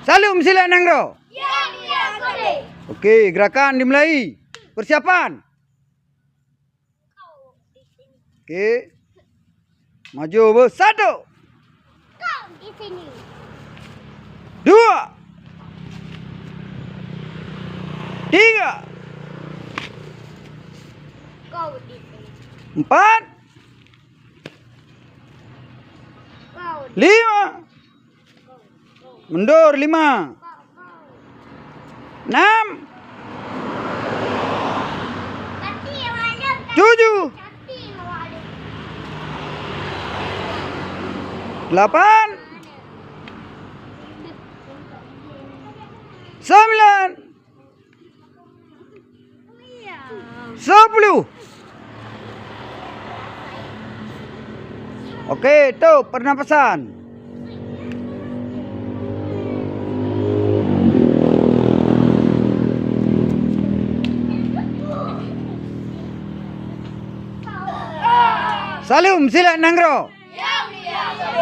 Salam sila Nangro. Yang mulia Kode. Oke, gerakan dimulai. Persiapan. Oke. Maju bersatu. Kau di sini. Dua. Tiga. Kau di sini. Empat. Kau di Lima. Mundur lima. Enam. Tujuh. Delapan. Sembilan. 10. Oke, itu pernapasan. Salam sila Nangro.